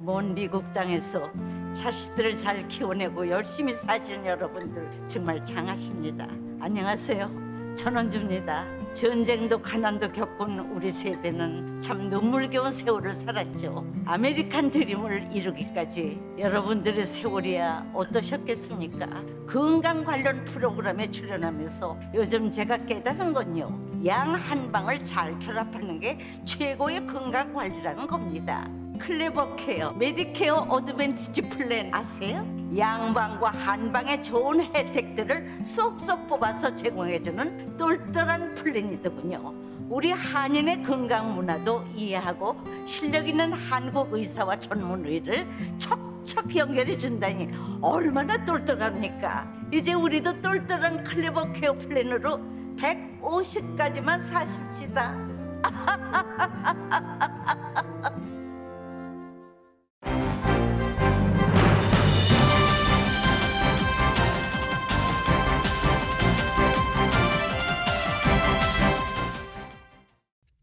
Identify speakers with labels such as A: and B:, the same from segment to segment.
A: 먼 미국 땅에서 자식들을 잘 키워내고 열심히 사시는 여러분들 정말 장하십니다. 안녕하세요. 전원주입니다. 전쟁도 가난도 겪은 우리 세대는 참 눈물겨운 세월을 살았죠. 아메리칸 드림을 이루기까지 여러분들의 세월이야 어떠셨겠습니까? 건강 관련 프로그램에 출연하면서 요즘 제가 깨달은 건요, 양 한 방을 잘 결합하는 게 최고의 건강 관리라는 겁니다. 클레버 케어, 메디케어 어드밴티지 플랜 아세요? 양방과 한방의 좋은 혜택들을 쏙쏙 뽑아서 제공해주는 똘똘한 플랜이더군요. 우리 한인의 건강 문화도 이해하고 실력 있는 한국 의사와 전문의를 척척 연결해 준다니 얼마나 똘똘합니까? 이제 우리도 똘똘한 클레버 케어 플랜으로 150까지만 사십시다.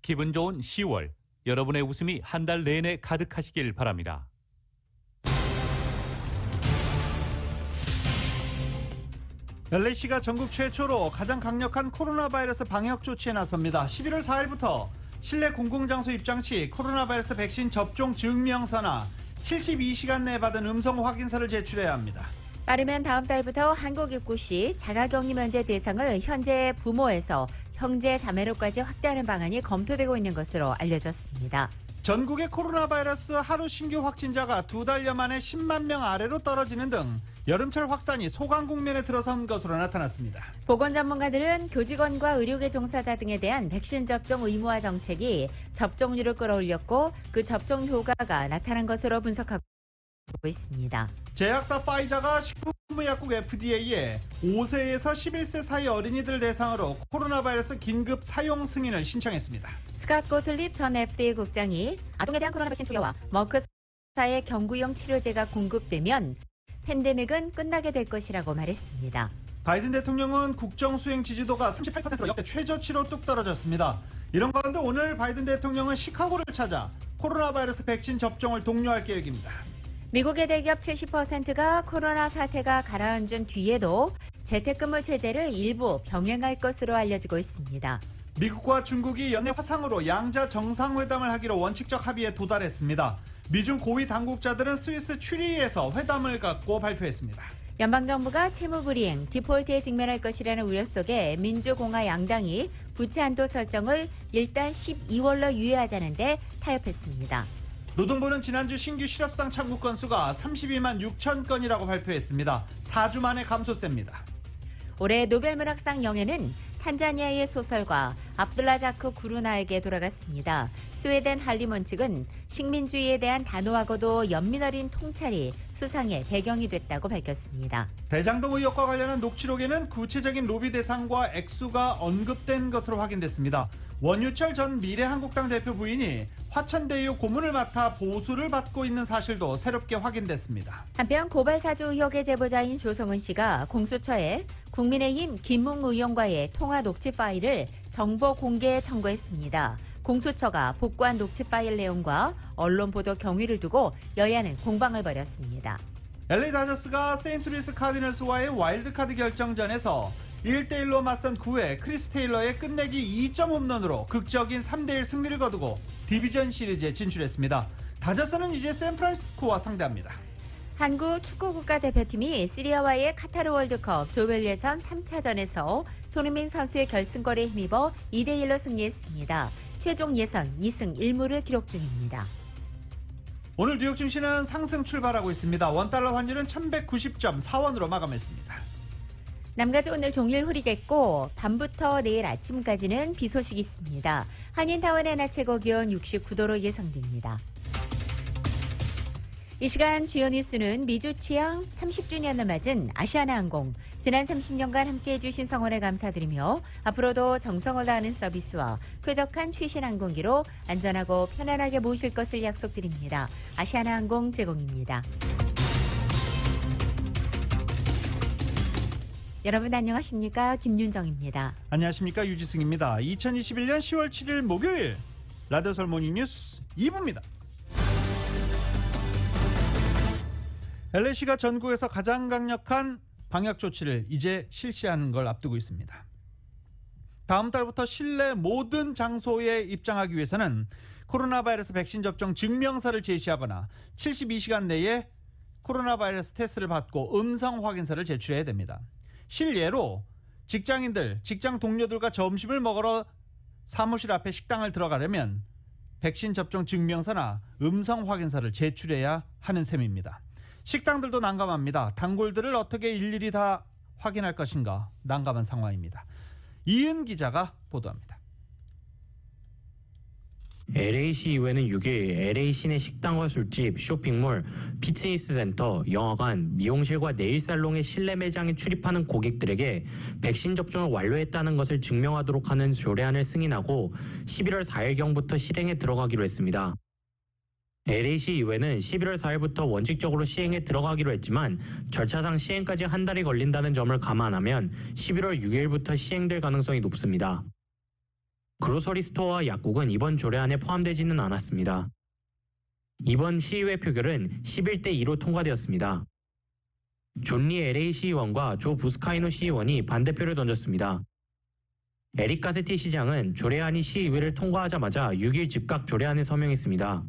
B: 기분 좋은 10월, 여러분의 웃음이 한 달 내내 가득하시길 바랍니다.
C: LA시가 전국 최초로 가장 강력한 코로나 바이러스 방역 조치에 나섭니다. 11월 4일부터 실내 공공장소 입장 시 코로나 바이러스 백신 접종 증명서나 72시간 내에 받은 음성 확인서를 제출해야 합니다.
D: 빠르면 다음 달부터 한국 입국 시 자가격리 면제 대상을 현재 부모에서 형제 자매로까지 확대하는 방안이 검토되고 있는 것으로 알려졌습니다.
C: 전국의 코로나 바이러스 하루 신규 확진자가 2달여 만에 10만 명 아래로 떨어지는 등 여름철 확산이 소강 국면에 들어선 것으로 나타났습니다.
D: 보건 전문가들은 교직원과 의료계 종사자 등에 대한 백신 접종 의무화 정책이 접종률을 끌어올렸고 그 접종 효과가 나타난 것으로 분석하고 있습니다.
C: 제약사 파이자가 식품의약국 FDA에 5세에서 11세 사이 어린이들 대상으로 코로나 바이러스 긴급 사용 승인을 신청했습니다.
D: 스캇 고틀립 전 FDA 국장이 아동에 대한 코로나 백신 투여와 머크사의 경구용 치료제가 공급되면 팬데믹은 끝나게 될 것이라고 말했습니다.
C: 바이든 대통령은 국정 수행 지지도가 38%로 역대 최저치로 뚝 떨어졌습니다. 이런 가운데 오늘 바이든 대통령은 시카고를 찾아 코로나 바이러스 백신 접종을 독려할 계획입니다.
D: 미국의 대기업 70%가 코로나 사태가 가라앉은 뒤에도 재택근무 체제를 일부 병행할 것으로 알려지고 있습니다.
C: 미국과 중국이 연내 화상으로 양자 정상회담을 하기로 원칙적 합의에 도달했습니다. 미중 고위 당국자들은 스위스 추리히에서 회담을 갖고 발표했습니다.
D: 연방정부가 채무불이행, 디폴트에 직면할 것이라는 우려 속에 민주공화 양당이 부채 한도 설정을 일단 12월로 유예하자는데 타협했습니다.
C: 노동부는 지난주 신규 실업수당 청구 건수가 32만 6천 건이라고 발표했습니다. 4주 만에 감소세입니다.
D: 올해 노벨문학상 영예는 탄자니아의 소설가 압둘라자크 구루나에게 돌아갔습니다. 스웨덴 할리몬 측은 식민주의에 대한 단호하고도 연민 어린 통찰이 수상의 배경이 됐다고 밝혔습니다.
C: 대장동 의혹과 관련한 녹취록에는 구체적인 로비 대상과 액수가 언급된 것으로 확인됐습니다. 원유철 전 미래한국당 대표 부인이 화천대유 고문을 맡아 보수를 받고 있는 사실도 새롭게 확인됐습니다.
D: 한편 고발사주 의혹의 제보자인 조성은 씨가 공수처에 국민의힘 김웅 의원과의 통화 녹취 파일을 정보 공개에 청구했습니다. 공수처가 복구한 녹취 파일 내용과 언론 보도 경위를 두고 여야는 공방을 벌였습니다.
C: LA 다저스가 세인트루이스 카디널스와의 와일드카드 결정전에서 1대1로 맞선 9회 크리스 테일러의 끝내기 2점 홈런으로 극적인 3대1 승리를 거두고 디비전 시리즈에 진출했습니다. 다저스는 이제 샌프란시스코와 상대합니다.
D: 한국 축구 국가대표팀이 시리아와의 카타르 월드컵 조별 예선 3차전에서 손흥민 선수의 결승골에 힘입어 2대1로 승리했습니다. 최종 예선 2승 1무를 기록 중입니다.
C: 오늘 뉴욕 증시는 상승 출발하고 있습니다. 원달러 환율은 1190.4원으로 마감했습니다.
D: 남가주 오늘 종일 흐리겠고 밤부터 내일 아침까지는 비 소식이 있습니다. 한인타운의 낮 최고 기온 69도로 예상됩니다. 이 시간 주요 뉴스는 미주 취항 30주년을 맞은 아시아나항공, 지난 30년간 함께해 주신 성원에 감사드리며 앞으로도 정성을 다하는 서비스와 쾌적한 최신 항공기로 안전하고 편안하게 모실 것을 약속드립니다. 아시아나항공 제공입니다. 여러분 안녕하십니까? 김윤정입니다.
C: 안녕하십니까? 유지승입니다. 2021년 10월 7일 목요일 라디오 설모닝 뉴스 2부입니다. LA시가 전국에서 가장 강력한 방역 조치를 이제 실시하는 걸 앞두고 있습니다. 다음 달부터 실내 모든 장소에 입장하기 위해서는 코로나 바이러스 백신 접종 증명서를 제시하거나 72시간 내에 코로나 바이러스 테스트를 받고 음성 확인서를 제출해야 됩니다. 실예로 직장인들, 직장 동료들과 점심을 먹으러 사무실 앞에 식당을 들어가려면 백신 접종 증명서나 음성 확인서를 제출해야 하는 셈입니다. 식당들도 난감합니다. 단골들을 어떻게 일일이 다 확인할 것인가 난감한 상황입니다. 이은 기자가 보도합니다.
E: LA시 의회는 6일 LA 시내 식당과 술집, 쇼핑몰, 피트니스 센터, 영화관, 미용실과 네일살롱의 실내 매장에 출입하는 고객들에게 백신 접종을 완료했다는 것을 증명하도록 하는 조례안을 승인하고 11월 4일경부터 실행에 들어가기로 했습니다. LA시 의회는 11월 4일부터 원칙적으로 시행에 들어가기로 했지만 절차상 시행까지 한 달이 걸린다는 점을 감안하면 11월 6일부터 시행될 가능성이 높습니다. 그로서리 스토어와 약국은 이번 조례안에 포함되지는 않았습니다. 이번 시의회 표결은 11대 2로 통과되었습니다. 존 리 LA 시의원과 조 부스카이노 시의원이 반대표를 던졌습니다. 에릭 가세티 시장은 조례안이 시의회를 통과하자마자 6일 즉각 조례안에 서명했습니다.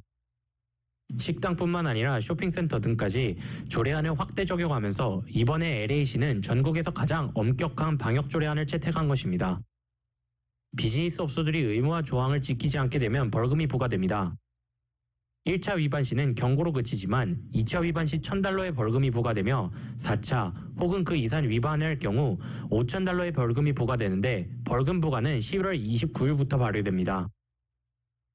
E: 식당뿐만 아니라 쇼핑센터 등까지 조례안을 확대 적용하면서 이번에 LA시는 전국에서 가장 엄격한 방역 조례안을 채택한 것입니다. 비즈니스 업소들이 의무화 조항을 지키지 않게 되면 벌금이 부과됩니다. 1차 위반 시는 경고로 그치지만 2차 위반 시 $1,000의 벌금이 부과되며 4차 혹은 그 이상 위반할 경우 $5,000의 벌금이 부과되는데 벌금 부과는 11월 29일부터 발효됩니다.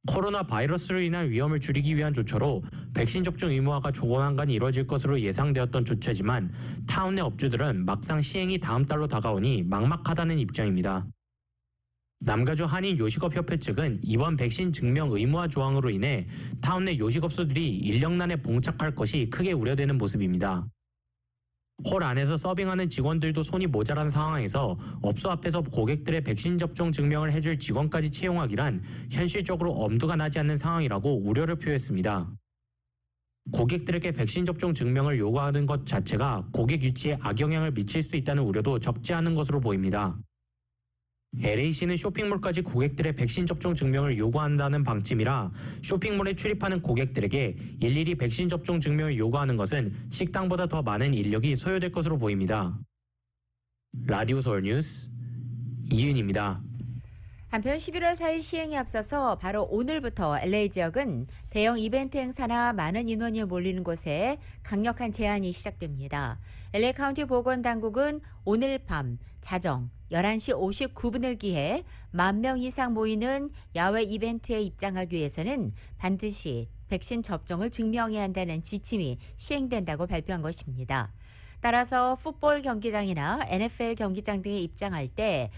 E: 코로나 바이러스로 인한 위험을 줄이기 위한 조처로 백신 접종 의무화가 조만간 이뤄질 것으로 예상되었던 조처지만 타운 내 업주들은 막상 시행이 다음 달로 다가오니 막막하다는 입장입니다. 남가주 한인 요식업협회 측은 이번 백신 증명 의무화 조항으로 인해 타운 내 요식업소들이 인력난에 봉착할 것이 크게 우려되는 모습입니다. 홀 안에서 서빙하는 직원들도 손이 모자란 상황에서 업소 앞에서 고객들의 백신 접종 증명을 해줄 직원까지 채용하기란 현실적으로 엄두가 나지 않는 상황이라고 우려를 표했습니다. 고객들에게 백신 접종 증명을 요구하는 것 자체가 고객 유치에 악영향을 미칠 수 있다는 우려도 적지 않은 것으로 보입니다. LA시는 쇼핑몰까지 고객들의 백신 접종 증명을 요구한다는 방침이라 쇼핑몰에 출입하는 고객들에게 일일이 백신 접종 증명을 요구하는 것은 식당보다 더 많은 인력이 소요될 것으로 보입니다. 라디오 서울 뉴스 이윤입니다.
D: 한편 11월 4일 시행에 앞서서 바로 오늘부터 LA 지역은 대형 이벤트 행사나 많은 인원이 몰리는 곳에 강력한 제한이 시작됩니다. LA 카운티 보건당국은 오늘 밤 자정 11시 59분을 기해 10,000명 이상 모이는 야외 이벤트에 입장하기 위해서는 반드시 백신 접종을 증명해야 한다는 지침이 시행된다고 발표한 것입니다. 따라서 풋볼 경기장이나 NFL 경기장 등에 입장할 때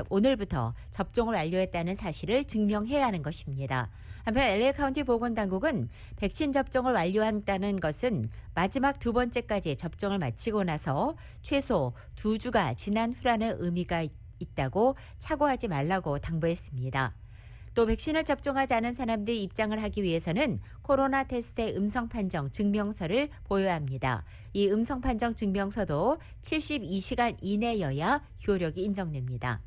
D: 오늘부터 접종을 완료했다는 사실을 증명해야 하는 것입니다. 한편 LA 카운티 보건당국은 백신 접종을 완료한다는 것은 마지막 2번째까지 접종을 마치고 나서 최소 2주가 지난 후라는 의미가 있다고 착오하지 말라고 당부했습니다. 또 백신을 접종하지 않은 사람들이 입장을 하기 위해서는 코로나 테스트의 음성 판정 증명서를 보여야 합니다. 이 음성 판정 증명서도 72시간 이내여야 효력이 인정됩니다.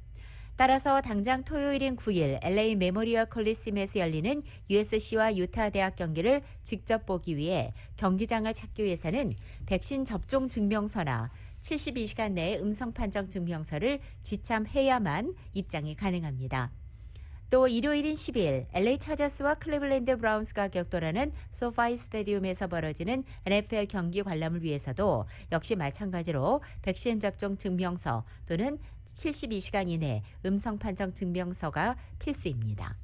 D: 따라서 당장 토요일인 9일 LA 메모리얼 콜리시움에서 열리는 USC와 유타 대학 경기를 직접 보기 위해 경기장을 찾기 위해서는 백신 접종 증명서나 72시간 내에 음성 판정 증명서를 지참해야만 입장이 가능합니다. 또 일요일인 10일 LA 차저스와 클리블랜드 브라운스가 격돌하는 소파이 스타디움에서 벌어지는 NFL 경기 관람을 위해서도 역시 마찬가지로 백신 접종 증명서 또는 72시간 이내 음성 판정 증명서가 필수입니다.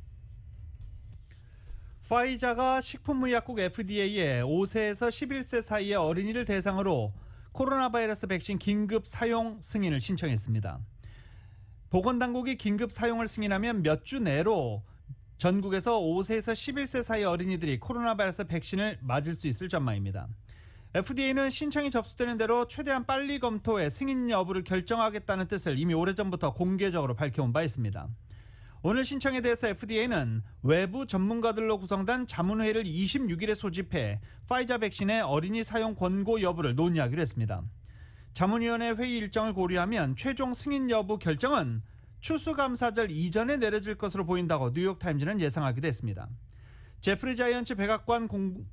C: 파이자가 식품의약국 FDA에 5세에서 11세 사이의 어린이를 대상으로 코로나 바이러스 백신 긴급 사용 승인을 신청했습니다. 보건당국이 긴급 사용을 승인하면 몇 주 내로 전국에서 5세에서 11세 사이 어린이들이 코로나 바이러스 백신을 맞을 수 있을 전망입니다. FDA는 신청이 접수되는 대로 최대한 빨리 검토해 승인 여부를 결정하겠다는 뜻을 이미 오래전부터 공개적으로 밝혀온 바 있습니다. 오늘 신청에 대해서 FDA는 외부 전문가들로 구성된 자문회의를 26일에 소집해 파이자 백신의 어린이 사용 권고 여부를 논의하기로 했습니다. 자문위원회 회의 일정을 고려하면 최종 승인 여부 결정은 추수감사절 이전에 내려질 것으로 보인다고 뉴욕타임즈는 예상하기도 했습니다. 제프리 자이언츠 백악관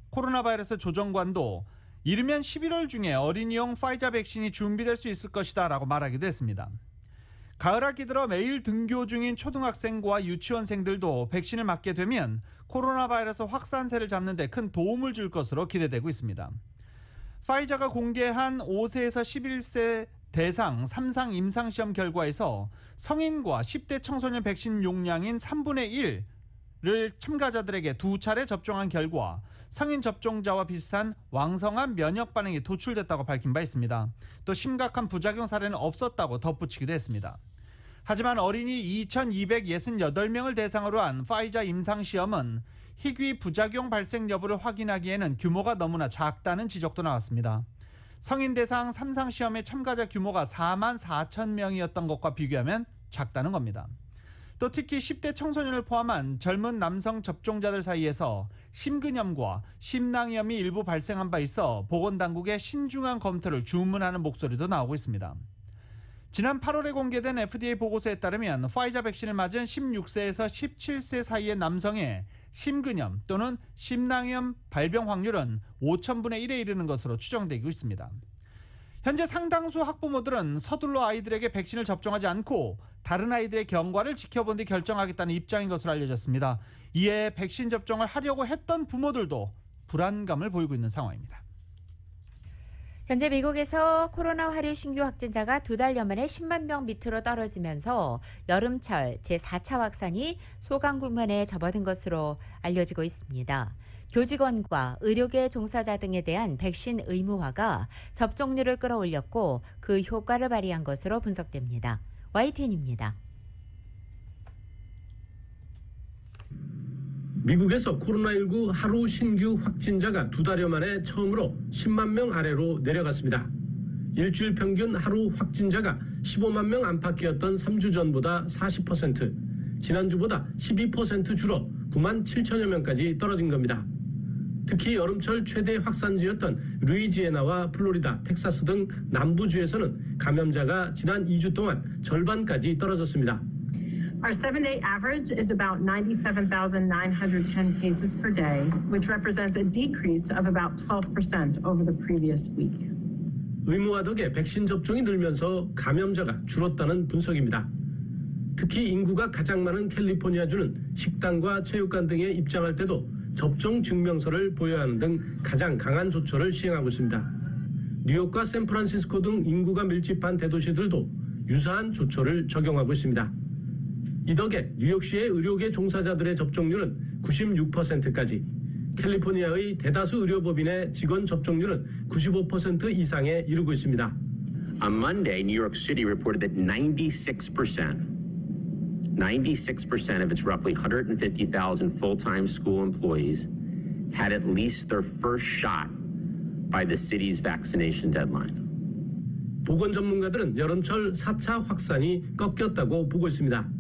C: 코로나 바이러스 조정관도 이르면 11월 중에 어린이용 파이자 백신이 준비될 수 있을 것이다 라고 말하기도 했습니다. 가을학기 들어 매일 등교 중인 초등학생과 유치원생들도 백신을 맞게 되면 코로나 바이러스 확산세를 잡는 데 큰 도움을 줄 것으로 기대되고 있습니다. 파이자가 공개한 5세에서 11세 대상 3상 임상시험 결과에서 성인과 10대 청소년 백신 용량인 3분의 1을 참가자들에게 2차례 접종한 결과 성인 접종자와 비슷한 왕성한 면역 반응이 도출됐다고 밝힌 바 있습니다. 또 심각한 부작용 사례는 없었다고 덧붙이기도 했습니다. 하지만 어린이 2,268명을 대상으로 한 파이자 임상시험은 희귀 부작용 발생 여부를 확인하기에는 규모가 너무나 작다는 지적도 나왔습니다. 성인 대상 3상 시험의 참가자 규모가 4만 4천 명이었던 것과 비교하면 작다는 겁니다. 또 특히 10대 청소년을 포함한 젊은 남성 접종자들 사이에서 심근염과 심낭염이 일부 발생한 바 있어 보건당국의 신중한 검토를 주문하는 목소리도 나오고 있습니다. 지난 8월에 공개된 FDA 보고서에 따르면 파이자 백신을 맞은 16세에서 17세 사이의 남성의 심근염 또는 심낭염 발병 확률은 5,000분의 1에 이르는 것으로 추정되고 있습니다. 현재 상당수 학부모들은 서둘러 아이들에게 백신을 접종하지 않고 다른 아이들의 경과를 지켜본 뒤 결정하겠다는 입장인 것으로 알려졌습니다. 이에 백신 접종을 하려고 했던 부모들도 불안감을 보이고 있는 상황입니다.
D: 현재 미국에서 코로나 화류 신규 확진자가 2달여 만에 10만 명 밑으로 떨어지면서 여름철 제4차 확산이 소강 국면에 접어든 것으로 알려지고 있습니다. 교직원과 의료계 종사자 등에 대한 백신 의무화가 접종률을 끌어올렸고 그 효과를 발휘한 것으로 분석됩니다. YTN입니다.
F: 미국에서 코로나19 하루 신규 확진자가 2달여 만에 처음으로 10만 명 아래로 내려갔습니다. 일주일 평균 하루 확진자가 15만 명 안팎이었던 3주 전보다 40%, 지난주보다 12% 줄어 9만 7천여 명까지 떨어진 겁니다. 특히 여름철 최대 확산지였던 루이지애나와 플로리다, 텍사스 등 남부주에서는 감염자가 지난 2주 동안 절반까지 떨어졌습니다.
G: Our 7-day average is about 97,910 cases per day, which represents a decrease of about 12% over the previous week.
F: 의무화 덕에 백신 접종이 늘면서 감염자가 줄었다는 분석입니다. 특히 인구가 가장 많은 캘리포니아주는 식당과 체육관 등에 입장할 때도 접종 증명서를 보여야 하는 등 가장 강한 조처를 시행하고 있습니다. 뉴욕과 샌프란시스코 등 인구가 밀집한 대도시들도 유사한 조처를 적용하고 있습니다. 이 덕에 뉴욕시의 의료계 종사자들의 접종률은 96%까지, 캘리포니아의 대다수 의료법인의 직원 접종률은 95% 이상에 이르고 있습니다.
H: On Monday, New York City reported that 96% of its roughly 150,000 full-time school employees had at least their first shot by the city's vaccination deadline.
F: 보건 전문가들은 여름철 4차 확산이 꺾였다고 보고 있습니다.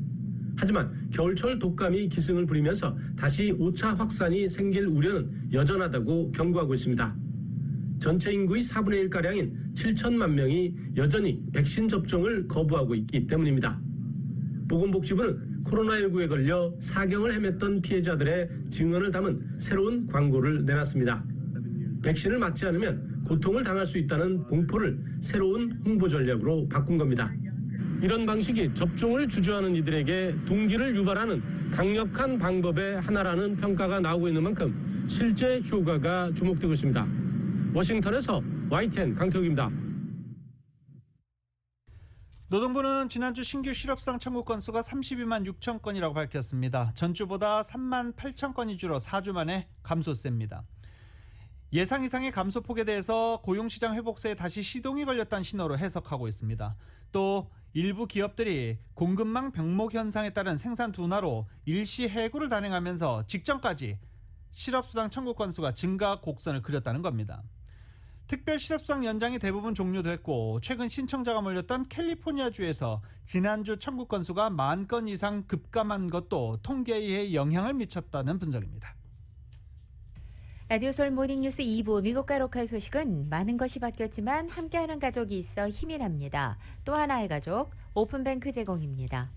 F: 하지만 겨울철 독감이 기승을 부리면서 다시 5차 확산이 생길 우려는 여전하다고 경고하고 있습니다. 전체 인구의 4분의 1가량인 7천만 명이 여전히 백신 접종을 거부하고 있기 때문입니다. 보건복지부는 코로나19에 걸려 사경을 헤맸던 피해자들의 증언을 담은 새로운 광고를 내놨습니다. 백신을 맞지 않으면 고통을 당할 수 있다는 공포를 새로운 홍보 전략으로 바꾼 겁니다. 이런 방식이 접종을 주저하는 이들에게 동기를 유발하는 강력한 방법의 하나라는 평가가 나오고 있는 만큼 실제 효과가 주목되고 있습니다. 워싱턴에서 YTN 강태욱입니다.
C: 노동부는 지난주 신규 실업수당 청구 건수가 32만 6천 건이라고 밝혔습니다. 전주보다 3만 8천 건이 줄어 4주 만에 감소세입니다. 예상 이상의 감소폭에 대해서 고용시장 회복세에 다시 시동이 걸렸다는 신호로 해석하고 있습니다. 또 일부 기업들이 공급망 병목 현상에 따른 생산 둔화로 일시 해고를 단행하면서 직전까지 실업수당 청구 건수가 증가 곡선을 그렸다는 겁니다. 특별 실업수당 연장이 대부분 종료됐고 최근 신청자가 몰렸던 캘리포니아주에서 지난주 청구 건수가 10,000건 이상 급감한 것도 통계에 영향을 미쳤다는 분석입니다.
D: 라디오 서울 모닝뉴스 2부 미국과 로컬 소식은 많은 것이 바뀌었지만 함께하는 가족이 있어 힘이 납니다. 또 하나의 가족, 오픈뱅크 제공입니다.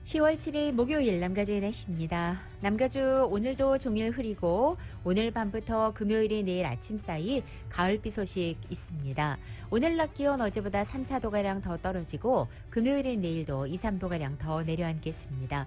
D: 10월 7일 목요일 남가주의 날씨입니다. 남가주 오늘도 종일 흐리고 오늘 밤부터 금요일인 내일 아침 사이 가을비 소식 있습니다. 오늘 낮 기온 어제보다 3, 4도가량 더 떨어지고 금요일인 내일도 2, 3도가량 더 내려앉겠습니다.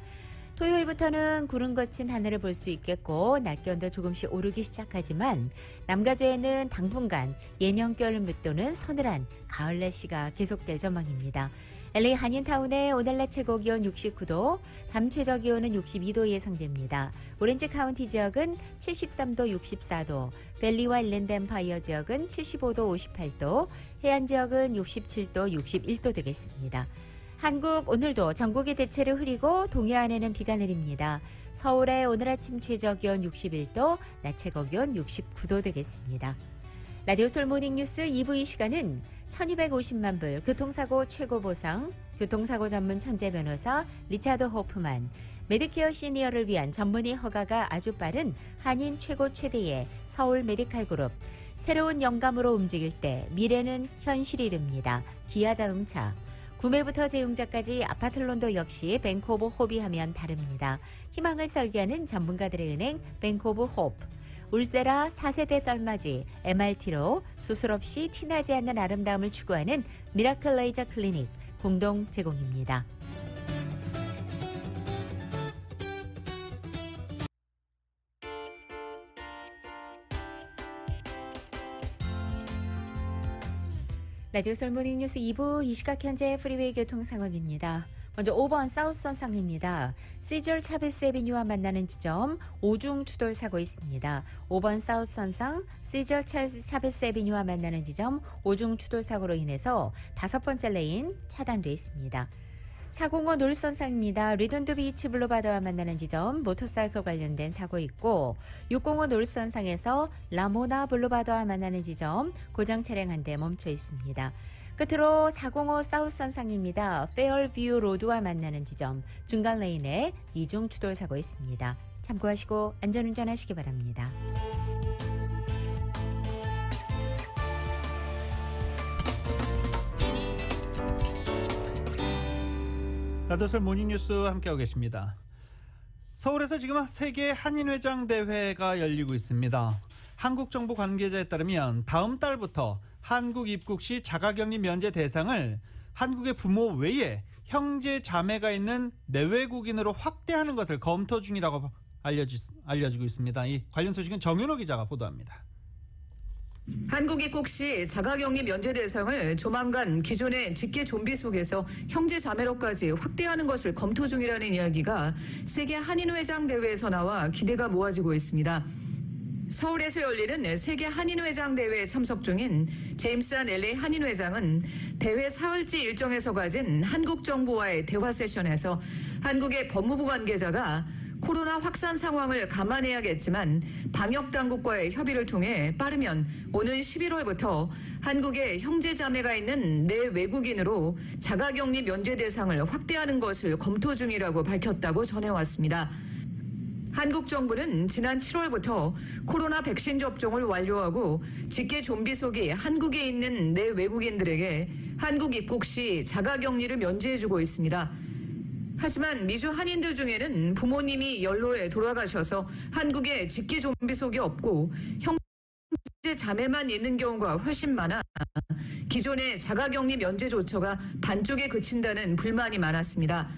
D: 토요일부터는 구름 거친 하늘을 볼 수 있겠고 낮 기온도 조금씩 오르기 시작하지만 남가주에는 당분간 예년결을 묻도는 서늘한 가을 날씨가 계속될 전망입니다. LA 한인타운의 오늘 낮 최고 기온 69도, 밤 최저 기온은 62도 예상됩니다. 오렌지 카운티 지역은 73도, 64도, 밸리와 일랜드 엠파이어 지역은 75도, 58도, 해안 지역은 67도, 61도 되겠습니다. 한국 오늘도 전국이 대체로 흐리고 동해안에는 비가 내립니다. 서울의 오늘 아침 최저 기온 61도, 낮 최고 기온 69도 되겠습니다. 라디오 솔 모닝뉴스 2부 이 시간은 1250만 불 교통사고 최고 보상, 교통사고 전문 천재 변호사 리차드 호프만, 메디케어 시니어를 위한 전문의 허가가 아주 빠른 한인 최고 최대의 서울 메디칼 그룹, 새로운 영감으로 움직일 때 미래는 현실이 됩니다. 기아 자동차, 구매부터 재용자까지 아파트론도 역시 뱅크 오브 홉이 하면 다릅니다. 희망을 설계하는 전문가들의 은행 뱅크 오브 홉, 울세라 4세대 썰맞이 MRT로 수술 없이 티나지 않는 아름다움을 추구하는 미라클 레이저 클리닉 공동 제공입니다. 라디오 솔 모닝뉴스 2부 이 시각 현재 프리웨이 교통 상황입니다. 먼저 5번 사우스선상입니다. 시절 차베스 에비뉴와 만나는 지점 오중 추돌 사고 있습니다. 5번 사우스선상 시절 차베스 에비뉴와 만나는 지점 오중 추돌 사고로 인해서 5번째 레인 차단돼 있습니다. 405 놀선상입니다. 리돈드 비치 블루바드와 만나는 지점 모터사이클 관련된 사고 있고 605 놀선상에서 라모나 블루바드와 만나는 지점 고장 차량 한 대 멈춰 있습니다. 끝으로 405 사우스선상입니다. 페어뷰 로드와 만나는 지점 중간 레인에 이중 추돌 사고 있습니다. 참고하시고 안전운전하시기 바랍니다.
C: 라디오솔 모닝뉴스 함께하고 계십니다. 서울에서 지금 세계 한인회장 대회가 열리고 있습니다. 한국 정부 관계자에 따르면 다음 달부터 한국 입국 시 자가격리 면제 대상을 한국의 부모 외에 형제 자매가 있는 내외국인으로 확대하는 것을 검토 중이라고 알려지고 있습니다. 이 관련 소식은 정윤호 기자가 보도합니다.
I: 한국 입국 시 자가격리 면제 대상을 조만간 기존의 직계 좀비 속에서 형제 자매로까지 확대하는 것을 검토 중이라는 이야기가 세계 한인회장 대회에서 나와 기대가 모아지고 있습니다. 서울에서 열리는 세계 한인회장 대회에 참석 중인 제임스 LA 한인회장은 대회 사흘째 일정에서 가진 한국 정부와의 대화 세션에서 한국의 법무부 관계자가 코로나 확산 상황을 감안해야겠지만 방역 당국과의 협의를 통해 빠르면 오는 11월부터 한국에 형제 자매가 있는 내 외국인으로 자가격리 면제 대상을 확대하는 것을 검토 중이라고 밝혔다고 전해왔습니다. 한국 정부는 지난 7월부터 코로나 백신 접종을 완료하고 직계 좀비 속이 한국에 있는 내 외국인들에게 한국 입국 시 자가격리를 면제해주고 있습니다. 하지만 미주 한인들 중에는 부모님이 연로에 돌아가셔서 한국에 직계 좀비 속이 없고 형제 자매만 있는 경우가 훨씬 많아 기존의 자가격리 면제 조처가 반쪽에 그친다는 불만이 많았습니다.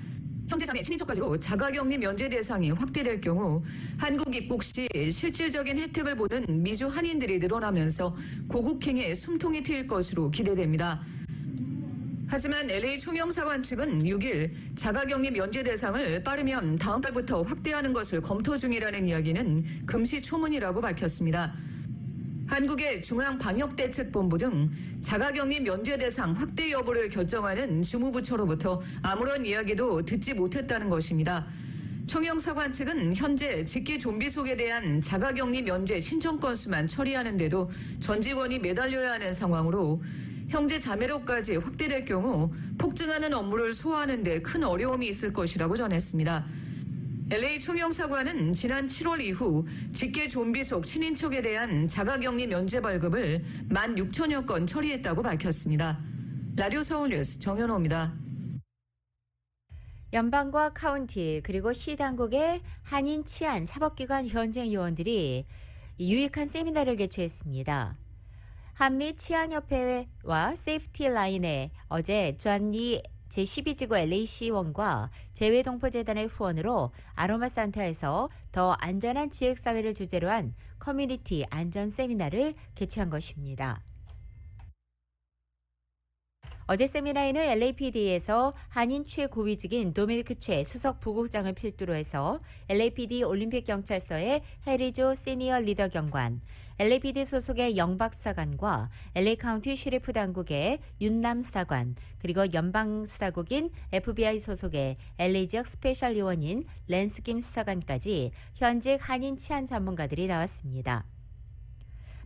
I: 형제자매 친인척 가지고 자가격리 면제 대상이 확대될 경우 한국 입국 시 실질적인 혜택을 보는 미주 한인들이 늘어나면서 고국행에 숨통이 트일 것으로 기대됩니다. 하지만 LA 총영사관 측은 6일 자가격리 면제 대상을 빠르면 다음 달부터 확대하는 것을 검토 중이라는 이야기는 금시초문이라고 밝혔습니다. 한국의 중앙방역대책본부 등 자가격리 면제 대상 확대 여부를 결정하는 주무부처로부터 아무런 이야기도 듣지 못했다는 것입니다. 총영사관 측은 현재 직계 좀비 속에 대한 자가격리 면제 신청 건수만 처리하는 데도 전 직원이 매달려야 하는 상황으로 형제 자매로까지 확대될 경우 폭증하는 업무를 소화하는 데 큰 어려움이 있을 것이라고 전했습니다. LA 총영사관은 지난 7월 이후 직계 좀비 속 친인척에 대한 자가격리 면제 발급을 16,000여 건 처리했다고 밝혔습니다. 라디오 서울 뉴스 정현호입니다.
D: 연방과 카운티 그리고 시 당국의 한인 치안 사법기관 현장 요원들이 유익한 세미나를 개최했습니다. 한미 치안협회와 세이프티 라인에 어제 존리 제12지구 LA시원과 재외동포재단의 후원으로 아로마 산타에서 더 안전한 지역사회를 주제로 한 커뮤니티 안전 세미나를 개최한 것입니다. 어제 세미나에는 LAPD에서 한인 최고위직인 도미니크 최 수석 부국장을 필두로 해서 LAPD 올림픽경찰서의 해리조 시니어 리더 경관, LAPD 소속의 영박 수사관과 LA 카운티 셰리프 당국의 윤남 수사관, 그리고 연방수사국인 FBI 소속의 LA 지역 스페셜 요원인 랜스 김 수사관까지 현직 한인 치안 전문가들이 나왔습니다.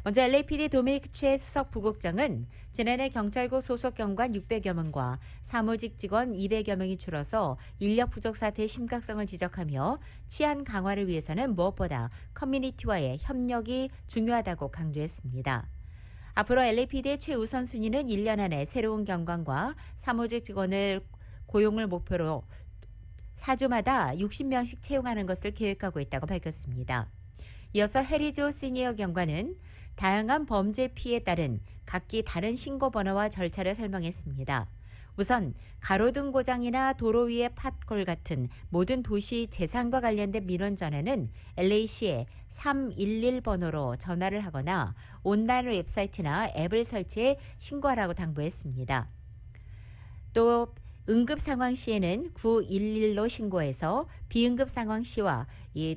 D: 먼저 LAPD 도미니크 최 수석 부국장은 지난해 경찰국 소속 경관 600여 명과 사무직 직원 200여 명이 줄어서 인력 부족 사태의 심각성을 지적하며 치안 강화를 위해서는 무엇보다 커뮤니티와의 협력이 중요하다고 강조했습니다. 앞으로 LAPD의 최우선 순위는 1년 안에 새로운 경관과 사무직 직원을 고용을 목표로 4주마다 60명씩 채용하는 것을 계획하고 있다고 밝혔습니다. 이어서 해리조 시니어 경관은 다양한 범죄 피해에 따른 각기 다른 신고 번호와 절차를 설명했습니다. 우선 가로등 고장이나 도로 위의 팟콜 같은 모든 도시 재산과 관련된 민원 전화는 LA시에 311 번호로 전화를 하거나 온라인 웹사이트나 앱을 설치해 신고하라고 당부했습니다. 또 응급 상황 시에는 911로 신고해서 비응급 상황 시와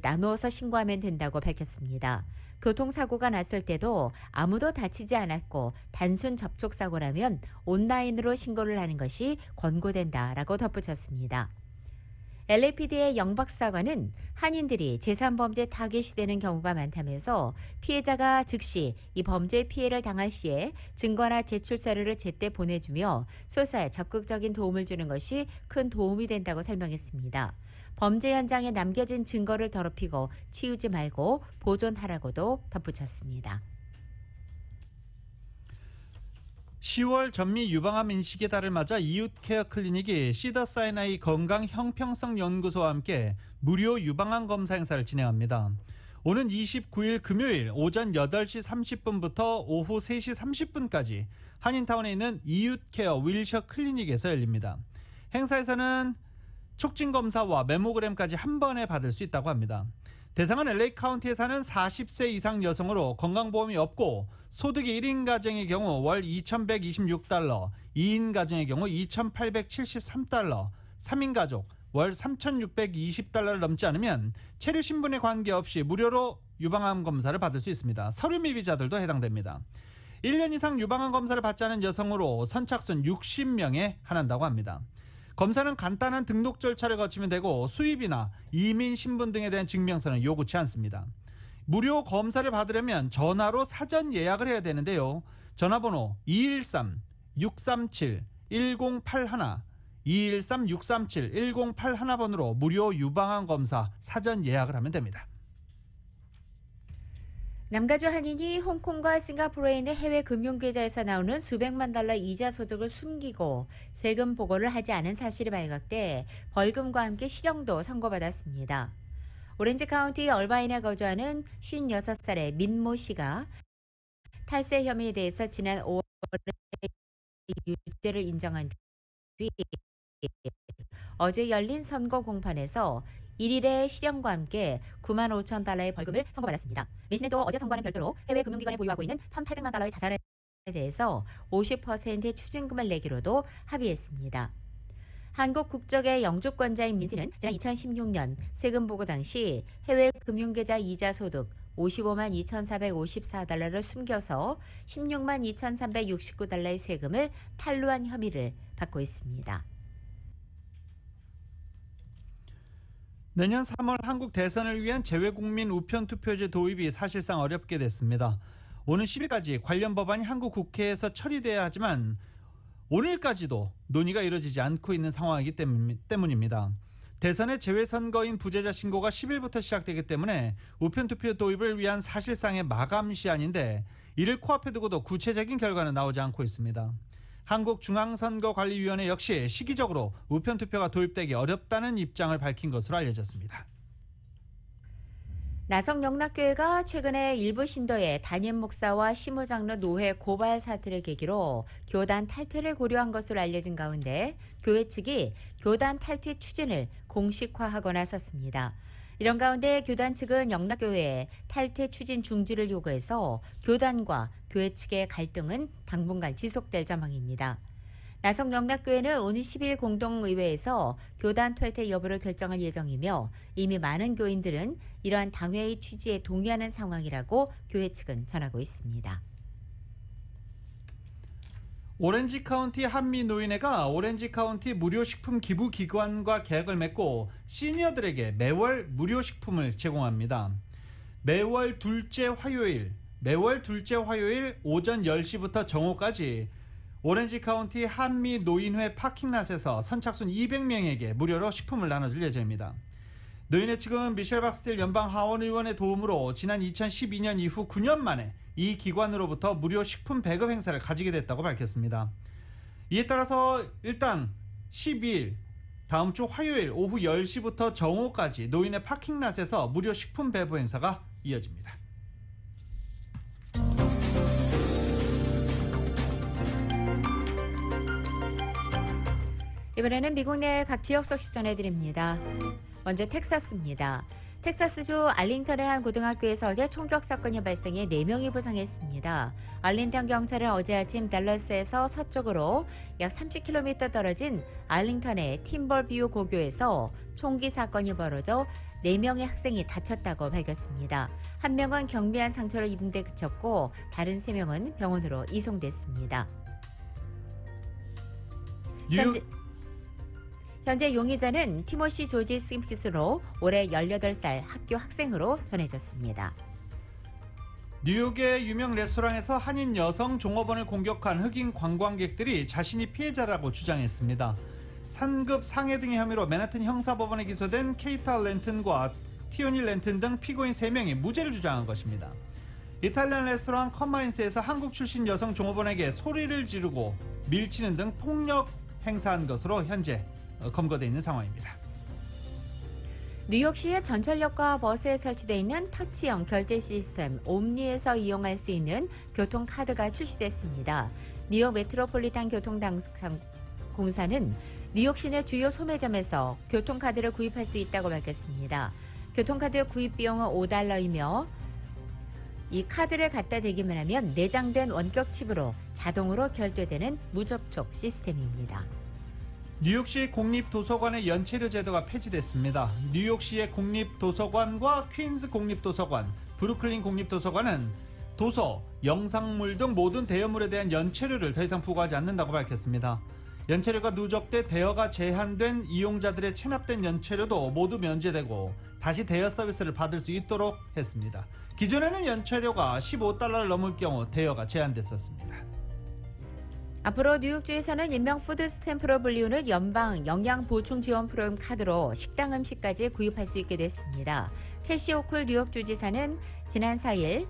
D: 나누어서 신고하면 된다고 밝혔습니다. 교통사고가 났을 때도 아무도 다치지 않았고 단순 접촉사고라면 온라인으로 신고를 하는 것이 권고된다라고 덧붙였습니다. LAPD의 영박사관은 한인들이 재산범죄 타깃이 되는 경우가 많다면서 피해자가 즉시 이 범죄 피해를 당할 시에 증거나 제출 자료를 제때 보내주며 수사에 적극적인 도움을 주는 것이 큰 도움이 된다고 설명했습니다. 범죄 현장에 남겨진 증거를 더럽히고 치우지 말고 보존하라고도 덧붙였습니다.
C: 10월 전미 유방암 인식의 달을 맞아 이웃케어 클리닉이 시더사이나이 건강 형평성 연구소와 함께 무료 유방암 검사 행사를 진행합니다. 오는 29일 금요일 오전 8시 30분부터 오후 3시 30분까지 한인타운에 있는 이웃케어 윌셔 클리닉에서 열립니다. 행사에서는 촉진 검사와 메모그램까지 한 번에 받을 수 있다고 합니다. 대상은 LA 카운티에 사는 40세 이상 여성으로 건강보험이 없고 소득이 1인 가정의 경우 월 2,126달러, 2인 가정의 경우 2,873달러, 3인 가족 월 3,620달러를 넘지 않으면 체류 신분에 관계없이 무료로 유방암 검사를 받을 수 있습니다. 서류 미비자들도 해당됩니다. 1년 이상 유방암 검사를 받지 않은 여성으로 선착순 60명에 한한다고 합니다. 검사는 간단한 등록 절차를 거치면 되고 수입이나 이민 신분 등에 대한 증명서는 요구치 않습니다. 무료 검사를 받으려면 전화로 사전 예약을 해야 되는데요. 전화번호 213-637-1081, 213-637-1081번으로 무료 유방암 검사 사전 예약을 하면 됩니다.
D: 남가주 한인이 홍콩과 싱가포르에 있는 해외 금융계좌에서 나오는 수백만 달러 이자 소득을 숨기고 세금 보고를 하지 않은 사실이 발각돼 벌금과 함께 실형도 선고받았습니다. 오렌지 카운티 얼바인에 거주하는 56살의 민모 씨가 탈세 혐의에 대해서 지난 5월에 유죄를 인정한 뒤 어제 열린 선고 공판에서 1일의 실형과 함께 9만 5천 달러의 벌금을 선고받았습니다. 민 씨는 또 어제 선고하는 별도로 해외 금융기관에 보유하고 있는 1,800만 달러의 자산에 대해서 50%의 추징금을 내기로도 합의했습니다. 한국 국적의 영주권자인 민 씨는 지난 2016년 세금 보고 당시 해외 금융계좌 이자 소득 55만 2,454달러를 숨겨서 16만 2,369달러의 세금을 탈루한 혐의를 받고 있습니다.
C: 내년 3월 한국 대선을 위한 재외국민 우편투표제 도입이 사실상 어렵게 됐습니다. 오는 10일까지 관련 법안이 한국 국회에서 처리돼야 하지만 오늘까지도 논의가 이루어지지 않고 있는 상황이기 때문입니다. 대선의 재외선거인 부재자 신고가 10일부터 시작되기 때문에 우편투표 도입을 위한 사실상의 마감 시한인데 이를 코앞에 두고도 구체적인 결과는 나오지 않고 있습니다. 한국중앙선거관리위원회 역시 시기적으로 우편투표가 도입되기 어렵다는 입장을 밝힌 것으로 알려졌습니다.
D: 나성영락교회가 최근에 일부 신도의 담임 목사와 시무장로 노회 고발 사태를 계기로 교단 탈퇴를 고려한 것으로 알려진 가운데 교회 측이 교단 탈퇴 추진을 공식화하고 나섰습니다. 이런 가운데 교단 측은 영락교회에 탈퇴 추진 중지를 요구해서 교단과 교회 측의 갈등은 당분간 지속될 전망입니다. 나성영락교회는 오는 10일 공동의회에서 교단 탈퇴 여부를 결정할 예정이며 이미 많은 교인들은 이러한 당회의 취지에 동의하는 상황이라고 교회 측은 전하고 있습니다.
C: 오렌지카운티 한미노인회가 오렌지카운티 무료식품 기부기관과 계약을 맺고 시니어들에게 매월 무료식품을 제공합니다. 매월 둘째 화요일 오전 10시부터 정오까지 오렌지카운티 한미노인회 파킹랏에서 선착순 200명에게 무료로 식품을 나눠줄 예정입니다. 노인회 측은 미셸 박스텔 연방 하원의원의 도움으로 지난 2012년 이후 9년 만에 이 기관으로부터 무료 식품 배급 행사를 가지게 됐다고 밝혔습니다. 이에 따라서 일단 12일 다음 주 화요일 오후 10시부터 정오까지 노인회 파킹랏에서 무료 식품 배부 행사가 이어집니다.
D: 이번에는 미국 내 각 지역 소식 전해드립니다. 먼저 텍사스입니다. 텍사스주 알링턴의 한 고등학교에서 어제 총격 사건이 발생해 4명이 부상했습니다. 알링턴 경찰은 어제 아침 댈러스에서 서쪽으로 약 30km 떨어진 알링턴의 팀벌뷰 고교에서 총기 사건이 벌어져 4명의 학생이 다쳤다고 밝혔습니다. 한 명은 경미한 상처를 입은 데 그쳤고 다른 3명은 병원으로 이송됐습니다. 현재 용의자는 티모시 조지 스미스로 올해 18살 학교 학생으로 전해졌습니다.
C: 뉴욕의 유명 레스토랑에서 한인 여성 종업원을 공격한 흑인 관광객들이 자신이 피해자라고 주장했습니다. 상급 상해 등의 혐의로 맨하튼 형사법원에 기소된 케이타 랜튼과 티오니 랜튼 등 피고인 3명이 무죄를 주장한 것입니다. 이탈리안 레스토랑 컴마인스에서 한국 출신 여성 종업원에게 소리를 지르고 밀치는 등 폭력 행사한 것으로 현재 검거되어 있는 상황입니다.
D: 뉴욕시의 전철역과 버스에 설치되어 있는 터치형 결제 시스템 옴니에서 이용할 수 있는 교통카드가 출시됐습니다. 뉴욕 메트로폴리탄 교통공사는 뉴욕 시내 주요 소매점에서 교통카드를 구입할 수 있다고 밝혔습니다. 교통카드 구입 비용은 $5이며 이 카드를 갖다 대기만 하면 내장된 원격 칩으로 자동으로 결제되는 무접촉 시스템입니다.
C: 뉴욕시 공립도서관의 연체료 제도가 폐지됐습니다. 뉴욕시의 공립도서관과 퀸즈 공립도서관, 브루클린 공립도서관은 도서, 영상물 등 모든 대여물에 대한 연체료를 더 이상 부과하지 않는다고 밝혔습니다. 연체료가 누적돼 대여가 제한된 이용자들의 체납된 연체료도 모두 면제되고 다시 대여 서비스를 받을 수 있도록 했습니다. 기존에는 연체료가 $15를 넘을 경우 대여가 제한됐었습니다.
D: 앞으로 뉴욕주에서는 인명 푸드 스탬프로 불리우는 연방 영양보충지원 프로그램 카드로 식당 음식까지 구입할 수 있게 됐습니다. 캐시 호쿨 뉴욕주지사는 지난 4일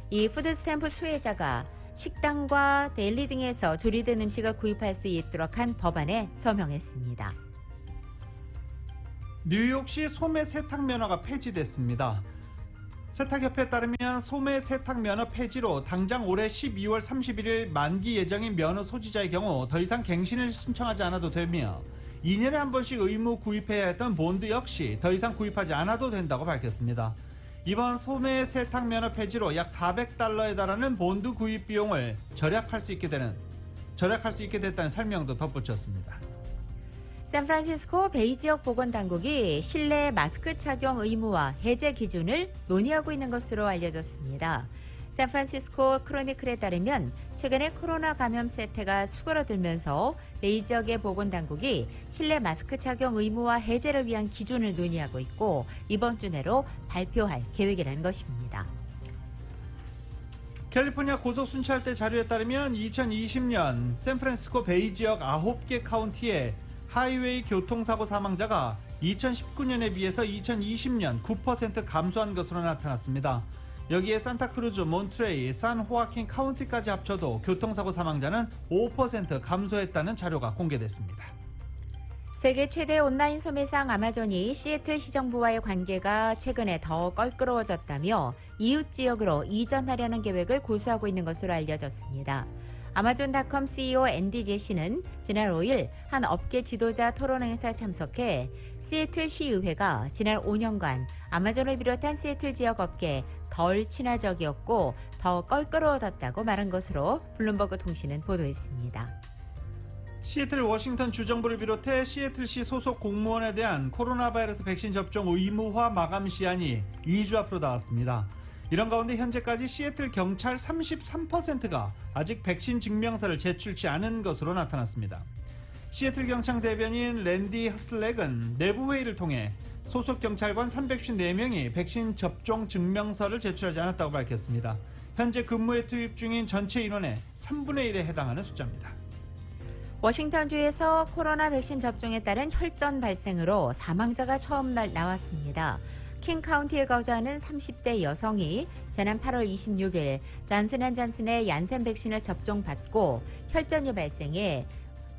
D: 이 푸드 스탬프 수혜자가 식당과 델리 등에서 조리된 음식을 구입할 수 있도록 한 법안에 서명했습니다.
C: 뉴욕시 소매 세탁 면허가 폐지됐습니다. 세탁협회에 따르면 소매 세탁 면허 폐지로 당장 올해 12월 31일 만기 예정인 면허 소지자의 경우 더 이상 갱신을 신청하지 않아도 되며 2년에 한 번씩 의무 구입해야 했던 본드 역시 더 이상 구입하지 않아도 된다고 밝혔습니다. 이번 소매 세탁 면허 폐지로 약 $400에 달하는 본드 구입 비용을 절약할 수 있게 됐다는 설명도 덧붙였습니다.
D: 샌프란시스코 베이 지역 보건당국이 실내 마스크 착용 의무화 해제 기준을 논의하고 있는 것으로 알려졌습니다. 샌프란시스코 크로니클에 따르면 최근에 코로나 감염 사태가 수그러들면서 베이 지역의 보건당국이 실내 마스크 착용 의무화 해제를 위한 기준을 논의하고 있고 이번 주 내로 발표할 계획이라는 것입니다.
C: 캘리포니아 고속순찰대 자료에 따르면 2020년 샌프란시스코 베이 지역 9개 카운티의 하이웨이 교통사고 사망자가 2019년에 비해서 2020년 9% 감소한 것으로 나타났습니다. 여기에 산타크루즈, 몬트레이, 산호아킨 카운티까지 합쳐도 교통사고 사망자는 5% 감소했다는 자료가 공개됐습니다.
D: 세계 최대 온라인 소매상 아마존이 시애틀 시정부와의 관계가 최근에 더 껄끄러워졌다며 이웃 지역으로 이전하려는 계획을 고수하고 있는 것으로 알려졌습니다. 아마존닷컴 CEO 앤디 제시는 지난 5일 한 업계 지도자 토론 행사에 참석해 시애틀 시의회가 지난 5년간 아마존을 비롯한 시애틀 지역 업계에 덜 친화적이었고 더 껄끄러워졌다고 말한 것으로 블룸버그 통신은 보도했습니다.
C: 시애틀 워싱턴 주정부를 비롯해 시애틀시 소속 공무원에 대한 코로나 바이러스 백신 접종 의무화 마감 시한이 2주 앞으로 나왔습니다. 이런 가운데 현재까지 시애틀 경찰 33%가 아직 백신 증명서를 제출치 않은 것으로 나타났습니다. 시애틀 경찰 대변인 랜디 허슬렉은 내부 회의를 통해 소속 경찰관 354명이 백신 접종 증명서를 제출하지 않았다고 밝혔습니다. 현재 근무에 투입 중인 전체 인원의 3분의 1에 해당하는 숫자입니다.
D: 워싱턴주에서 코로나 백신 접종에 따른 혈전 발생으로 사망자가 처음 나왔습니다. 킹 카운티에 거주하는 30대 여성이 지난 8월 26일 존슨앤존슨의 얀센 백신을 접종받고 혈전이 발생해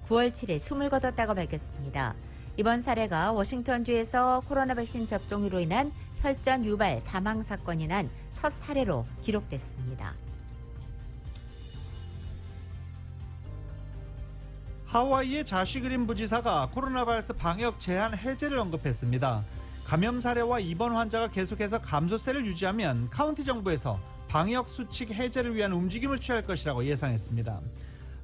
D: 9월 7일 숨을 거뒀다고 밝혔습니다. 이번 사례가 워싱턴주에서 코로나 백신 접종으로 인한 혈전 유발 사망 사건이 난 첫 사례로 기록됐습니다.
C: 하와이의 자시 그린 부지사가 코로나 바이러스 방역 제한 해제를 언급했습니다. 감염 사례와 입원 환자가 계속해서 감소세를 유지하면 카운티 정부에서 방역 수칙 해제를 위한 움직임을 취할 것이라고 예상했습니다.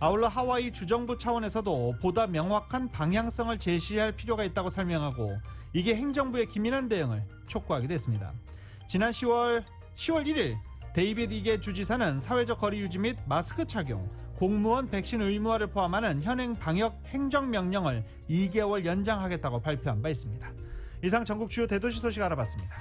C: 아울러 하와이 주정부 차원에서도 보다 명확한 방향성을 제시할 필요가 있다고 설명하고 이게 행정부의 기민한 대응을 촉구하기도 했습니다. 지난 10월 1일 데이빗 이게 주지사는 사회적 거리 유지 및 마스크 착용, 공무원 백신 의무화를 포함하는 현행 방역 행정명령을 2개월 연장하겠다고 발표한 바 있습니다. 이상 전국 주요 대도시 소식 알아봤습니다.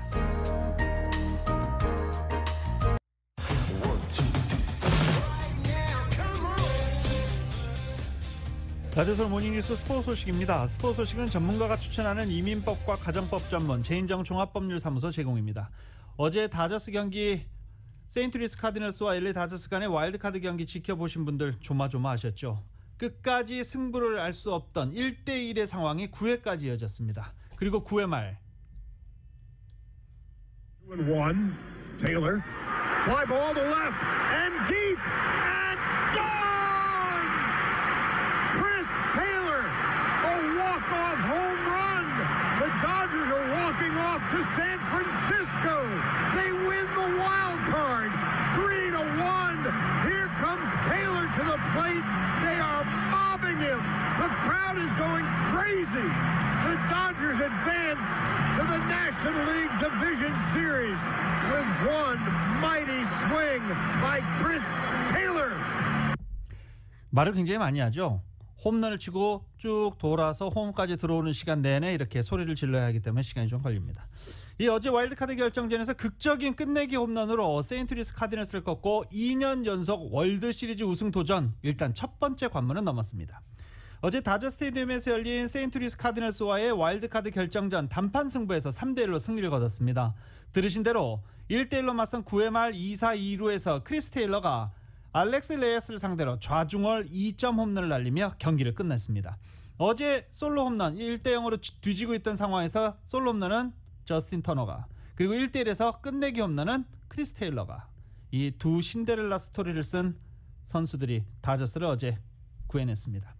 C: 라디오솔 모닝뉴스 스포츠 소식입니다. 스포츠 소식은 전문가가 추천하는 이민법과 가정법 전문 제인정 종합법률사무소 제공입니다. 어제 다저스 경기 세인트루이스 카디널스와 LA 다저스 간의 와일드카드 경기 지켜보신 분들 조마조마하셨죠. 끝까지 승부를 알 수 없던 1대1의 상황이 9회까지 이어졌습니다. 그리고 9회 말
J: 2-1, Taylor, fly ball to left and deep and gone! Chris Taylor, a walk-off home run. The Dodgers are walking off to San Francisco. They win the wild card, 3-1. Here comes Taylor to the plate. They are mobbing him. The crowd is going crazy. The Dodgers advance to the National League Division Series with one mighty swing by Chris Taylor.
C: 말을 굉장히 많이 하죠. 홈런을 치고 쭉 돌아서 홈까지 들어오는 시간 내내 이렇게 소리를 질러야 하기 때문에 시간이 좀 걸립니다. 이 어제 와일드카드 결정전에서 극적인 끝내기 홈런으로 세인트루이스 카디널스를 꺾고 2년 연속 월드시리즈 우승 도전 일단 첫 번째 관문은 넘었습니다. 어제 다저 스테디움에서 열린 세인트루이스 카디널스와의 와일드카드 결정전 단판 승부에서 3대1로 승리를 거뒀습니다. 들으신 대로 1대1로 맞선 9회 말 2사 2루에서 크리스 테일러가 알렉스 레이스를 상대로 좌중월 2점 홈런을 날리며 경기를 끝냈습니다. 어제 솔로 홈런 1대0으로 뒤지고 있던 상황에서 솔로 홈런은 저스틴 터너가, 그리고 1대1에서 끝내기 홈런은 크리스 테일러가, 이 두 신데렐라 스토리를 쓴 선수들이 다저스를 어제 구해냈습니다.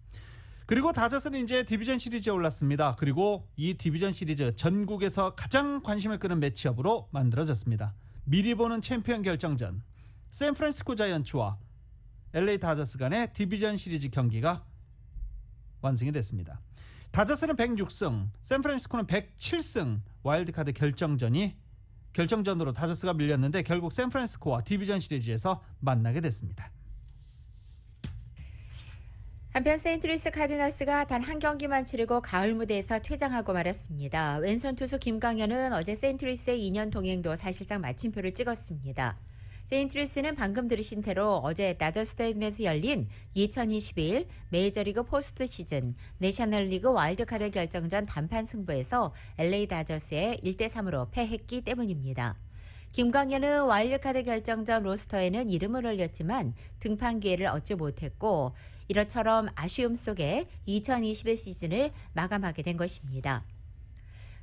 C: 그리고 다저스는 이제 디비전 시리즈에 올랐습니다. 그리고 이 디비전 시리즈 전국에서 가장 관심을 끄는 매치업으로 만들어졌습니다. 미리 보는 챔피언 결정전, 샌프란시스코 자이언츠와 LA 다저스 간의 디비전 시리즈 경기가 완성이 됐습니다. 다저스는 106승, 샌프란시스코는 107승. 와일드카드 결정전으로 다저스가 밀렸는데 결국 샌프란시스코와 디비전 시리즈에서 만나게 됐습니다.
D: 한편 세인트루이스 카디널스가 단 한 경기만 치르고 가을 무대에서 퇴장하고 말았습니다. 왼손 투수 김광현은 어제 세인트루이스의 2년 동행도 사실상 마침표를 찍었습니다. 세인트루이스는 방금 들으신 대로 어제 다저 스타디움에서 열린 2021 메이저리그 포스트 시즌 내셔널리그 와일드카드 결정전 단판 승부에서 LA 다저스에 1대3으로 패했기 때문입니다. 김광현은 와일드카드 결정전 로스터에는 이름을 올렸지만 등판 기회를 얻지 못했고 이처럼 아쉬움 속에 2021 시즌을 마감하게 된 것입니다.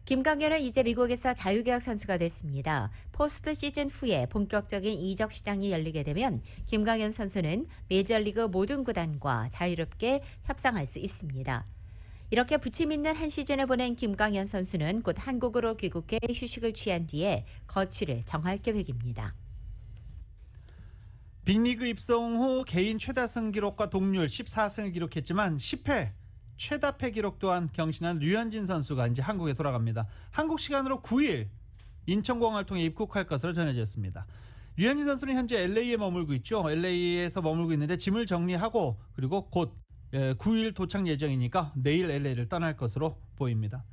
D: 김광현은 이제 미국에서 자유계약 선수가 됐습니다. 포스트 시즌 후에 본격적인 이적 시장이 열리게 되면 김광현 선수는 메이저리그 모든 구단과 자유롭게 협상할 수 있습니다. 이렇게 부침 있는 한 시즌을 보낸 김광현 선수는 곧 한국으로 귀국해 휴식을 취한 뒤에 거취를 정할 계획입니다.
C: 빅리그 입성 후 개인 최다승 기록과 동률 14승을 기록했지만 10회 최다 패 기록 또한 경신한 류현진 선수가 이제 한국에 돌아갑니다. 한국 시간으로 9일 인천공항을 통해 입국할 것으로 전해졌습니다. 류현진 선수는 현재 LA에 머물고 있죠. LA에서 머물고 있는데 짐을 정리하고 그리고 곧 9일 도착 예정이니까 내일 LA를 떠날 것으로 보입니다.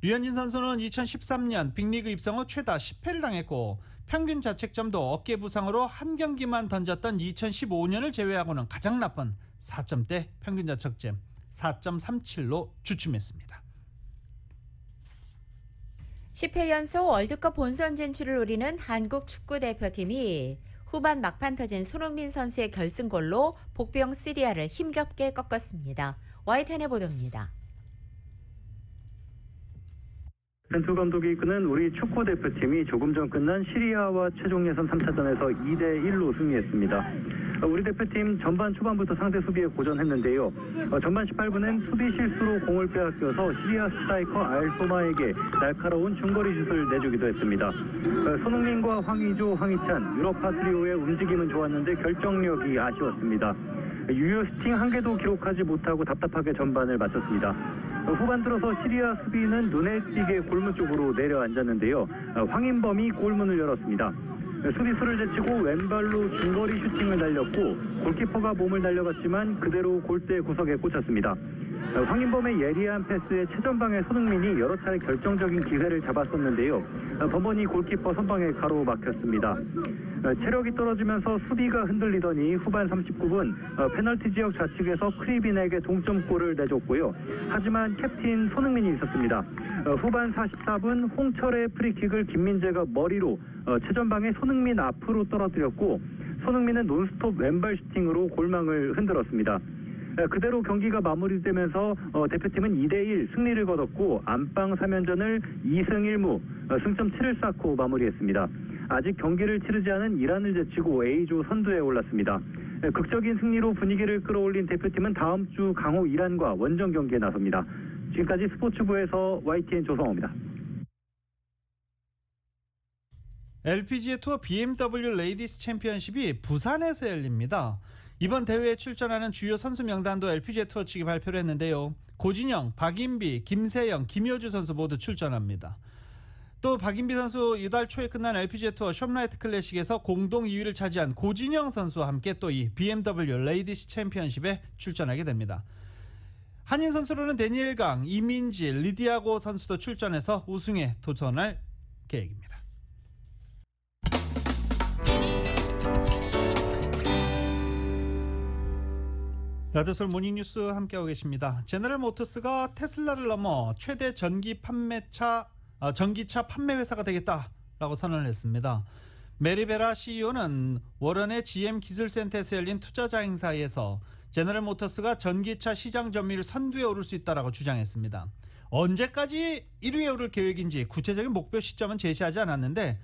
C: 류현진 선수는 2013년 빅리그 입성 후 최다 10패를 당했고 평균 자책점도 어깨 부상으로 한 경기만 던졌던 2015년을 제외하고는 가장 나쁜 4점대 평균 자책점 4.37로 주춤했습니다.
D: 10회 연속 월드컵 본선 진출을 노리는 한국 축구대표팀이 후반 막판 터진 손흥민 선수의 결승골로 복병 시리아를 힘겹게 꺾었습니다. 와이탄의 보도입니다.
K: 벤투 감독이 이끄는 우리 축구 대표팀이 조금 전 끝난 시리아와 최종 예선 3차전에서 2대1로 승리했습니다. 우리 대표팀 전반 초반부터 상대 수비에 고전했는데요. 전반 18분엔 수비 실수로 공을 빼앗겨서 시리아 스트라이커 알소마에게 날카로운 중거리 슛을 내주기도 했습니다. 손흥민과 황의조, 황희찬, 유럽파 트리오의 움직임은 좋았는데 결정력이 아쉬웠습니다. 유효 슈팅 한 개도 기록하지 못하고 답답하게 전반을 마쳤습니다. 후반 들어서 시리아 수비는 눈에 띄게 골문 쪽으로 내려앉았는데요. 황인범이 골문을 열었습니다. 수비수를 제치고 왼발로 중거리 슈팅을 날렸고 골키퍼가 몸을 날려갔지만 그대로 골대 구석에 꽂혔습니다. 황인범의 예리한 패스에 최전방의 손흥민이 여러 차례 결정적인 기회를 잡았었는데요. 번번이 골키퍼 선방에 가로막혔습니다. 체력이 떨어지면서 수비가 흔들리더니 후반 39분 페널티 지역 좌측에서 크리빈에게 동점골을 내줬고요. 하지만 캡틴 손흥민이 있었습니다. 후반 44분 홍철의 프리킥을 김민재가 머리로 최전방의 손흥민 앞으로 떨어뜨렸고 손흥민은 논스톱 왼발 슈팅으로 골망을 흔들었습니다. 그대로 경기가 마무리되면서 대표팀은 2대1 승리를 거뒀고 안방 3연전을 2승 1무 승점 7을 쌓고 마무리했습니다. 아직 경기를 치르지 않은 이란을 제치고 A조 선두에 올랐습니다. 극적인 승리로 분위기를 끌어올린 대표팀은 다음 주 강호 이란과 원정 경기에 나섭니다. 지금까지 스포츠부에서 YTN 조성호입니다.
C: LPGA 투어 BMW 레이디스 챔피언십이 부산에서 열립니다. 이번 대회에 출전하는 주요 선수 명단도 LPGA 투어 측이 발표를 했는데요. 고진영, 박인비, 김세영, 김효주 선수 모두 출전합니다. 또 박인비 선수 이달 초에 끝난 LPGA 투어 숍라이트 클래식에서 공동 2위를 차지한 고진영 선수와 함께 또 이 BMW 레이디스 챔피언십에 출전하게 됩니다. 한인 선수로는 데니엘 강, 이민지, 리디아고 선수도 출전해서 우승에 도전할 계획입니다. 라디오솔 모닝뉴스 함께하고 계십니다. 제너럴 모터스가 테슬라를 넘어 최대 전기차 판매 회사가 되겠다라고 선언을 했습니다. 메리베라 CEO는 워런의 GM 기술센터에서 열린 투자자 행사에서 제너럴 모터스가 전기차 시장 점유율 선두에 오를 수 있다라고 주장했습니다. 언제까지 1위에 오를 계획인지 구체적인 목표 시점은 제시하지 않았는데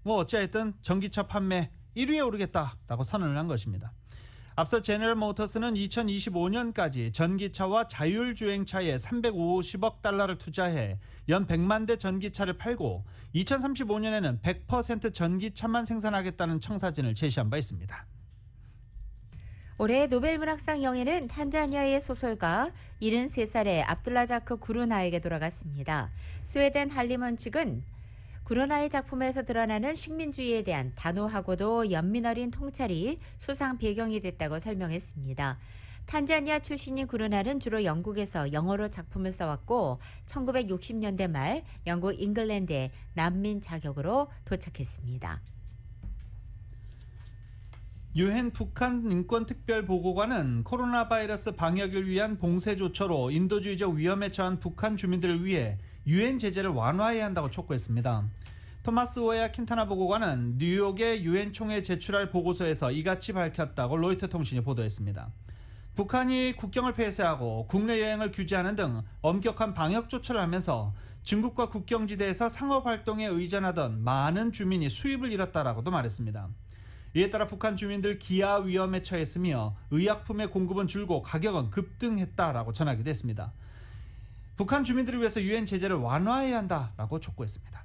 C: 어찌하였든 전기차 판매 1위에 오르겠다라고 선언을 한 것입니다. 앞서 제너럴 모터스는 2025년까지 전기차와 자율주행차에 350억 달러를 투자해 연 100만 대 전기차를 팔고 2035년에는 100% 전기차만 생산하겠다는 청사진을 제시한 바 있습니다.
D: 올해 노벨문학상 영예는 탄자니아의 소설가 73살의 압둘라자크 구르나에게 돌아갔습니다. 스웨덴 할리먼 측은 구르나의 작품에서 드러나는 식민주의에 대한 단호하고도 연민 어린 통찰이 수상 배경이 됐다고 설명했습니다. 탄자니아 출신인 구르나는 주로 영국에서 영어로 작품을 써왔고 1960년대 말 영국 잉글랜드에 난민 자격으로 도착했습니다.
C: 유엔 북한 인권특별보고관은 코로나 바이러스 방역을 위한 봉쇄 조처로 인도주의적 위험에 처한 북한 주민들을 위해 유엔 제재를 완화해야 한다고 촉구했습니다. 토마스 오야 킨타나 보고관은 뉴욕의 유엔 총회에 제출할 보고서에서 이같이 밝혔다고 로이터 통신이 보도했습니다. 북한이 국경을 폐쇄하고 국내 여행을 규제하는 등 엄격한 방역 조처를 하면서 중국과 국경지대에서 상업활동에 의존하던 많은 주민이 수입을 잃었다라고도 말했습니다. 이에 따라 북한 주민들 기아 위험에 처했으며 의약품의 공급은 줄고 가격은 급등했다라고 전하기도 했습니다. 북한 주민들을 위해서 유엔 제재를 완화해야 한다라고 촉구했습니다.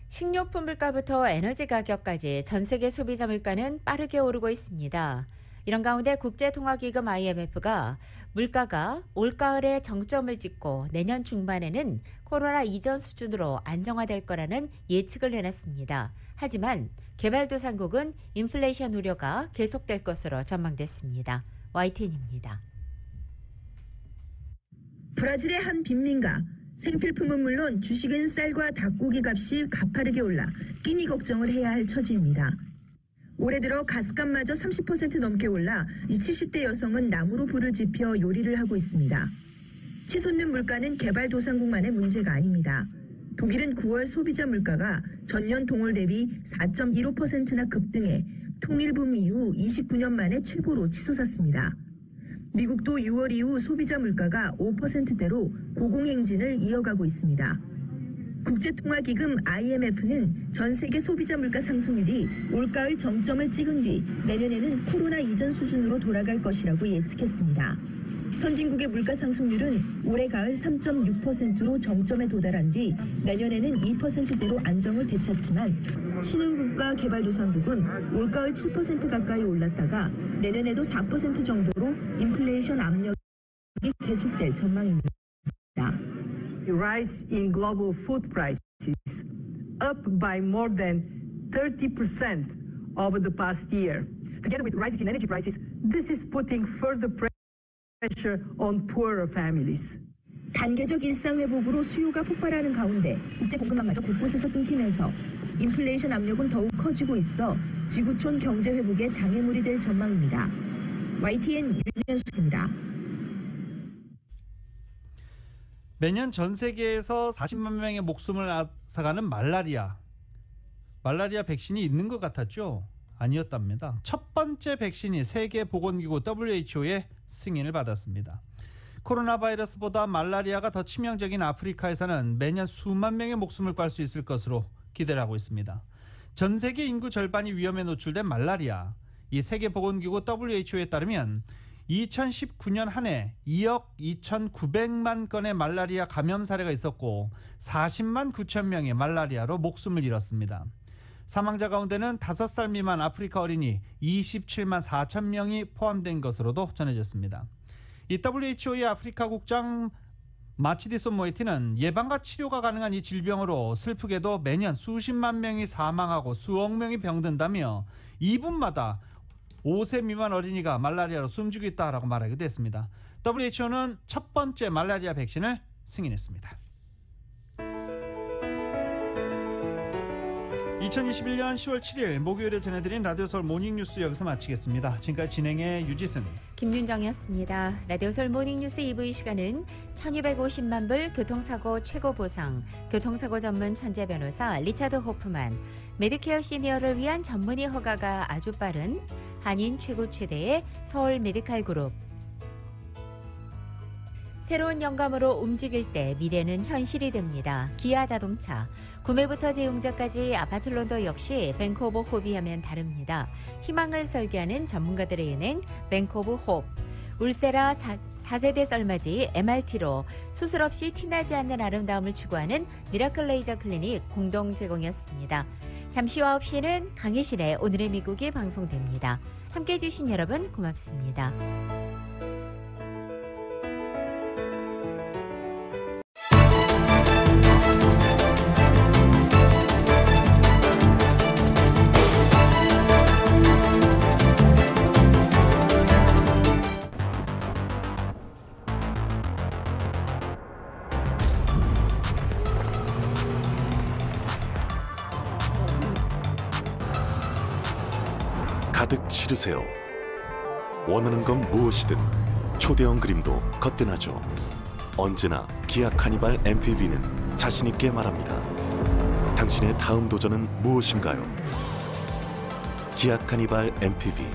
D: 식료품 물가부터 에너지 가격까지 전 세계 소비자 물가는 빠르게 오르고 있습니다. 이런 가운데 국제통화기금 IMF가 물가가 올가을에 정점을 찍고 내년 중반에는 코로나 이전 수준으로 안정화될 거라는 예측을 내놨습니다. 하지만 개발도상국은 인플레이션 우려가 계속될 것으로 전망됐습니다. YTN입니다.
L: 브라질의 한 빈민가. 생필품은 물론 주식은 쌀과 닭고기 값이 가파르게 올라 끼니 걱정을 해야 할 처지입니다. 올해 들어 가스값마저 30% 넘게 올라 이 70대 여성은 나무로 불을 지펴 요리를 하고 있습니다. 치솟는 물가는 개발도상국만의 문제가 아닙니다. 독일은 9월 소비자 물가가 전년 동월 대비 4.15%나 급등해 통일붐 이후 29년 만에 최고로 치솟았습니다. 미국도 6월 이후 소비자 물가가 5%대로 고공행진을 이어가고 있습니다. 국제통화기금 IMF는 전 세계 소비자 물가 상승률이 올가을 정점을 찍은 뒤 내년에는 코로나 이전 수준으로 돌아갈 것이라고 예측했습니다. 선진국의 물가 상승률은 올해 가을 3.6%로 정점에 도달한 뒤 내년에는 2%대로 안정을 되찾지만 신흥국가 개발도상국은 올가을 7% 가까이 올랐다가 내년에도 4% 정도로 인플레이션 압력이 계속될 전망입니다.
M: The rise in global food prices, up by more than 30% over the past year. Together with rises in energy prices, this is putting further pressure on poorer families.
L: 단계적 일상 회복으로 수요가 폭발하는 가운데 국제 공급망마저 곳곳에서 끊기면서 인플레이션 압력은 더욱 커지고 있어 지구촌 경제 회복에 장애물이 될 전망입니다. YTN 윤현숙입니다.
C: 매년 전 세계에서 40만 명의 목숨을 앗아가는 말라리아 백신이 있는 것 같았죠? 아니었답니다. 첫 번째 백신이 세계보건기구 WHO의 승인을 받았습니다. 코로나 바이러스보다 말라리아가 더 치명적인 아프리카에서는 매년 수만 명의 목숨을 뺄 수 있을 것으로 기대를 하고 있습니다. 전 세계 인구 절반이 위험에 노출된 말라리아. 이 세계보건기구 WHO에 따르면 2019년 한 해 2억 2,900만 건의 말라리아 감염 사례가 있었고 40만 9천 명의 말라리아로 목숨을 잃었습니다. 사망자 가운데는 5살 미만 아프리카 어린이 27만 4천 명이 포함된 것으로도 전해졌습니다. 이 WHO의 아프리카 국장 마치디소 모에티는 예방과 치료가 가능한 이 질병으로 슬프게도 매년 수십만 명이 사망하고 수억 명이 병든다며 2분마다 5세 미만 어린이가 말라리아로 숨지고 있다라고 말하기도 했습니다. WHO는 첫 번째 말라리아 백신을 승인했습니다. 2021년 10월 7일 목요일에 전해드린 라디오 서울 모닝뉴스 여기서 마치겠습니다. 지금까지 진행의 유지승,
D: 김윤정이었습니다. 라디오 서울 모닝뉴스 2부 시간은 1250만 불 교통사고 최고 보상, 교통사고 전문 천재 변호사 리차드 호프만, 메디케어 시니어를 위한 전문의 허가가 아주 빠른 한인 최고 최대의 서울 메디칼 그룹, 새로운 영감으로 움직일 때 미래는 현실이 됩니다. 기아 자동차. 구매부터 재용자까지 아파트론도 역시 뱅크 오브 홉이 하면 다릅니다. 희망을 설계하는 전문가들의 은행 뱅크 오브 홉. 울세라 4세대 썰맞이 MRT로 수술 없이 티나지 않는 아름다움을 추구하는 미라클 레이저 클리닉 공동 제공이었습니다. 잠시 후 9시는 강희실의 오늘의 미국이 방송됩니다. 함께해 주신 여러분 고맙습니다.
N: 가득 실으세요. 원하는 건 무엇이든 초대형 그림도 거뜬하죠. 언제나 기아 카니발 MPV는 자신있게 말합니다. 당신의 다음 도전은 무엇인가요? 기아 카니발 MPV